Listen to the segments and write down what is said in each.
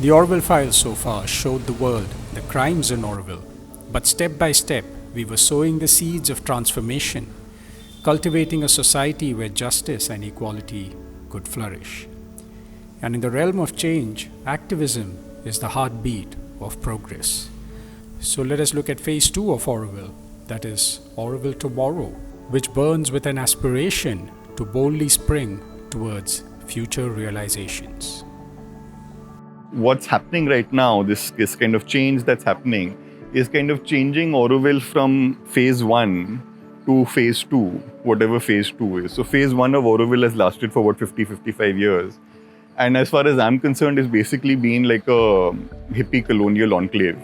The Auroville files so far showed the world the crimes in Auroville, but step by step we were sowing the seeds of transformation, cultivating a society where justice and equality could flourish. And in the realm of change, activism is the heartbeat of progress. So let us look at phase 2 of Auroville, that is Auroville Tomorrow, which burns with an aspiration to boldly spring towards future realizations. What's happening right now, this kind of change that's happening, is kind of changing Auroville from phase 1 to phase 2, whatever phase 2 is. So phase 1 of Auroville has lasted for about 50-55 years. And as far as I'm concerned, it's basically been like a hippie colonial enclave,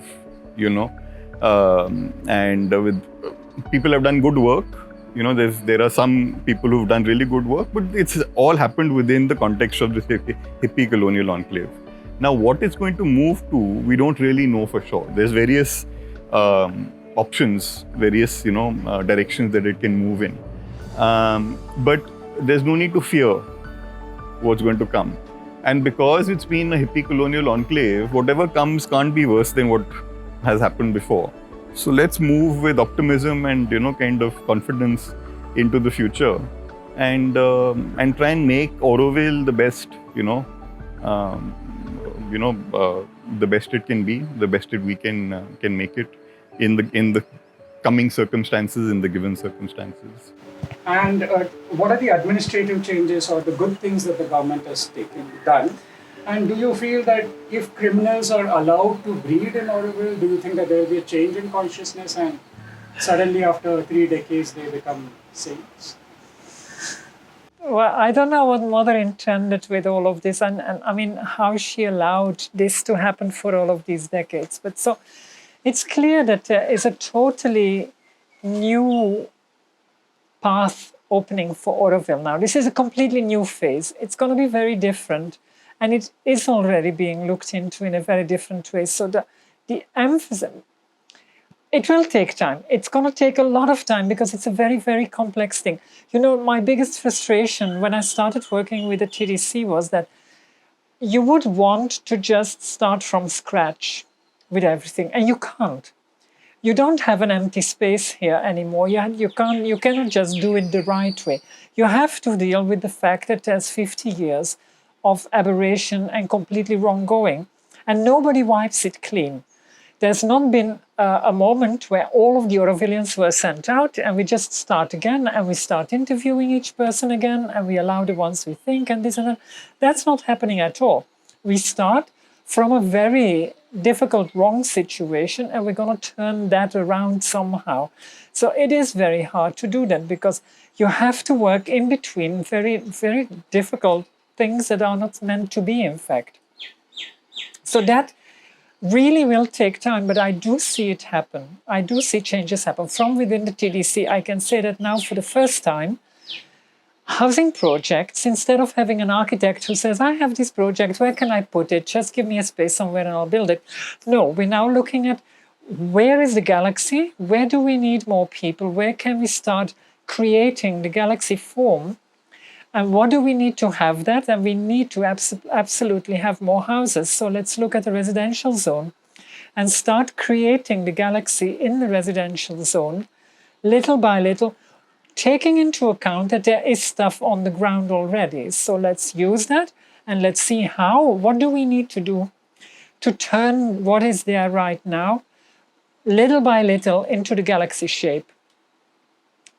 you know. With people have done good work. You know, there are some people who've done really good work, but it's all happened within the context of this hippie colonial enclave. Now, what it's going to move to, we don't really know for sure. There's various options, various directions that it can move in. But there's no need to fear what's going to come. And because it's been a hippie colonial enclave, whatever comes can't be worse than what has happened before. So let's move with optimism and kind of confidence into the future, and try and make Auroville the best, the best it can be, the best we can make it in the coming circumstances, in the given circumstances. And what are the administrative changes or the good things that the government has done? And do you feel that if criminals are allowed to breed in Auroville, do you think that there will be a change in consciousness and suddenly after 3 decades they become saints? Well, I don't know what Mother intended with all of this, and I mean, how she allowed this to happen for all of these decades. But so it's clear that there is a totally new path opening for Auroville now. This is a completely new phase. It's going to be very different, and it is already being looked into in a very different way. So the emphasis, it will take time. It's going to take a lot of time because it's a very, very complex thing. My biggest frustration when I started working with the TDC was that you would want to just start from scratch with everything, and you can't. You don't have an empty space here anymore. You cannot just do it the right way. You have to deal with the fact that there's 50 years of aberration and completely wronggoing, and nobody wipes it clean. There's not been a moment where all of the Aurovillians were sent out and we just start again and we start interviewing each person again and we allow the ones we think and this and that. That's not happening at all. We start from a very difficult, wrong situation and we're going to turn that around somehow. So it is very hard to do that because you have to work in between very, very difficult things that are not meant to be, in fact. So that really will take time, but I do see it happen. I do see changes happen. From within the TDC, I can say that now for the first time, housing projects, instead of having an architect who says, I have this project, where can I put it? Just give me a space somewhere and I'll build it. No, we're now looking at where is the galaxy? Where do we need more people? Where can we start creating the galaxy form? And what do we need to have that? And we need to absolutely have more houses. So let's look at the residential zone and start creating the galaxy in the residential zone, little by little, taking into account that there is stuff on the ground already. So let's use that and let's see what do we need to do to turn what is there right now, little by little, into the galaxy shape.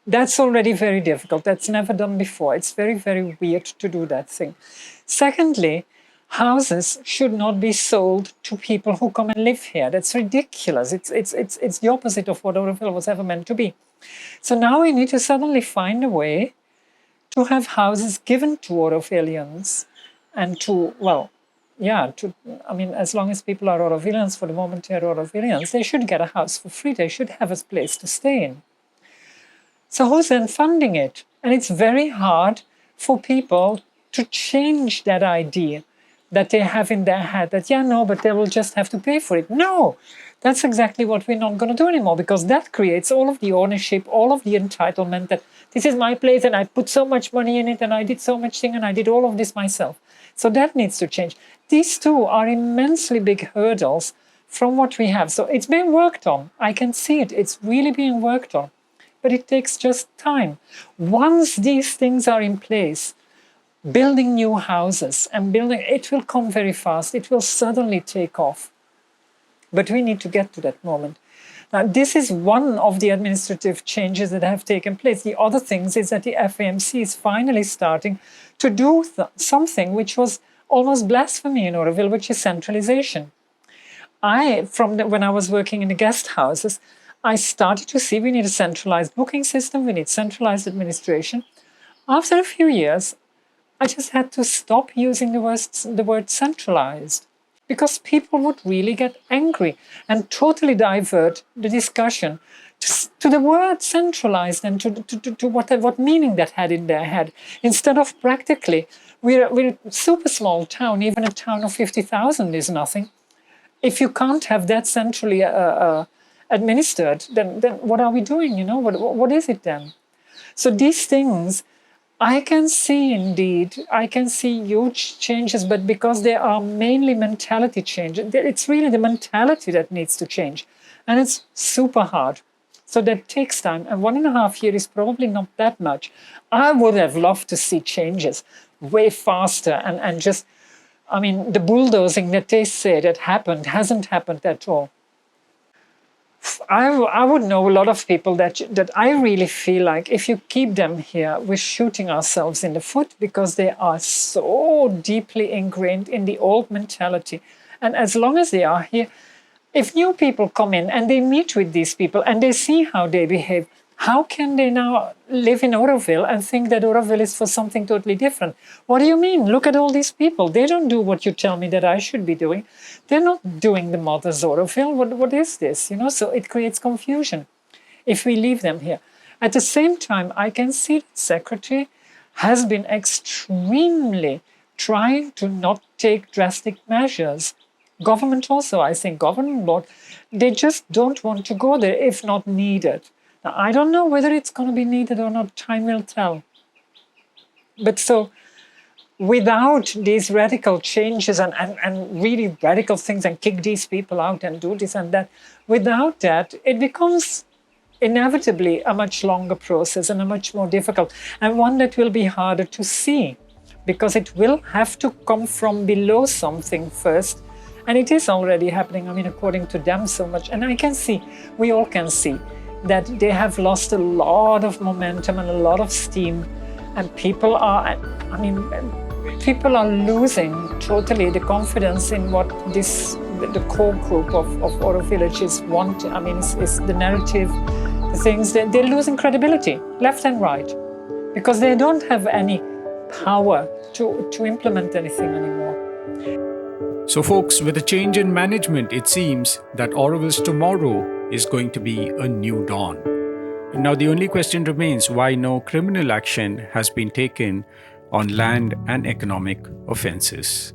That's already very difficult. That's never done before. It's very, very weird to do that thing. Secondly, houses should not be sold to people who come and live here. That's ridiculous. It's the opposite of what Auroville was ever meant to be. So now we need to suddenly find a way to have houses given to Aurovillians and as long as people are Aurovillians, for the moment they're Aurovillians, they should get a house for free. They should have a place to stay in. So who's then funding it? And it's very hard for people to change that idea that they have in their head that, but they will just have to pay for it. No, that's exactly what we're not going to do anymore, because that creates all of the ownership, all of the entitlement that this is my place and I put so much money in it and I did so much thing and I did all of this myself. So that needs to change. These two are immensely big hurdles from what we have. So it's being worked on. I can see it. It's really being worked on. But it takes just time. Once these things are in place, building new houses and building, it will come very fast. It will suddenly take off. But we need to get to that moment. Now, this is one of the administrative changes that have taken place. The other things is that the FAMC is finally starting to do something which was almost blasphemy in Auroville, which is centralization. When I was working in the guest houses, I started to see we need a centralized booking system, we need centralized administration. After a few years, I just had to stop using the word centralized, because people would really get angry and totally divert the discussion to the word centralized and to what meaning that had in their head. Instead of practically, we're a super small town, even a town of 50,000 is nothing. If you can't have that centrally administered, then what are we doing? You know, what is it then? So these things, I can see indeed, I can see huge changes, but because they are mainly mentality changes, it's really the mentality that needs to change. And it's super hard. So that takes time. And 1.5 years is probably not that much. I would have loved to see changes way faster and just, I mean, the bulldozing that they say that happened hasn't happened at all. I would know a lot of people that I really feel like if you keep them here, we're shooting ourselves in the foot, because they are so deeply ingrained in the old mentality. And as long as they are here, if new people come in and they meet with these people and they see how they behave, how can they now live in Auroville and think that Auroville is for something totally different? What do you mean? Look at all these people. They don't do what you tell me that I should be doing. They're not doing the mother's Auroville. What is this? You know, so it creates confusion if we leave them here. At the same time, I can see that Secretary has been extremely trying to not take drastic measures. Government also, I think, governing board, they just don't want to go there if not needed. Now, I don't know whether it's going to be needed or not. Time will tell. But so, without these radical changes and really radical things and kick these people out and do this and that, without that, it becomes inevitably a much longer process and a much more difficult, and one that will be harder to see, because it will have to come from below something first. And it is already happening, I mean, according to them so much. And I can see, we all can see, that they have lost a lot of momentum and a lot of steam, and people are losing totally the confidence in what the core group of Aurovillages want. I mean, it's the narrative, the things, they're losing credibility, left and right, because they don't have any power to implement anything anymore. So folks, with a change in management, it seems that Auroville's tomorrow is going to be a new dawn. Now the only question remains why no criminal action has been taken on land and economic offences.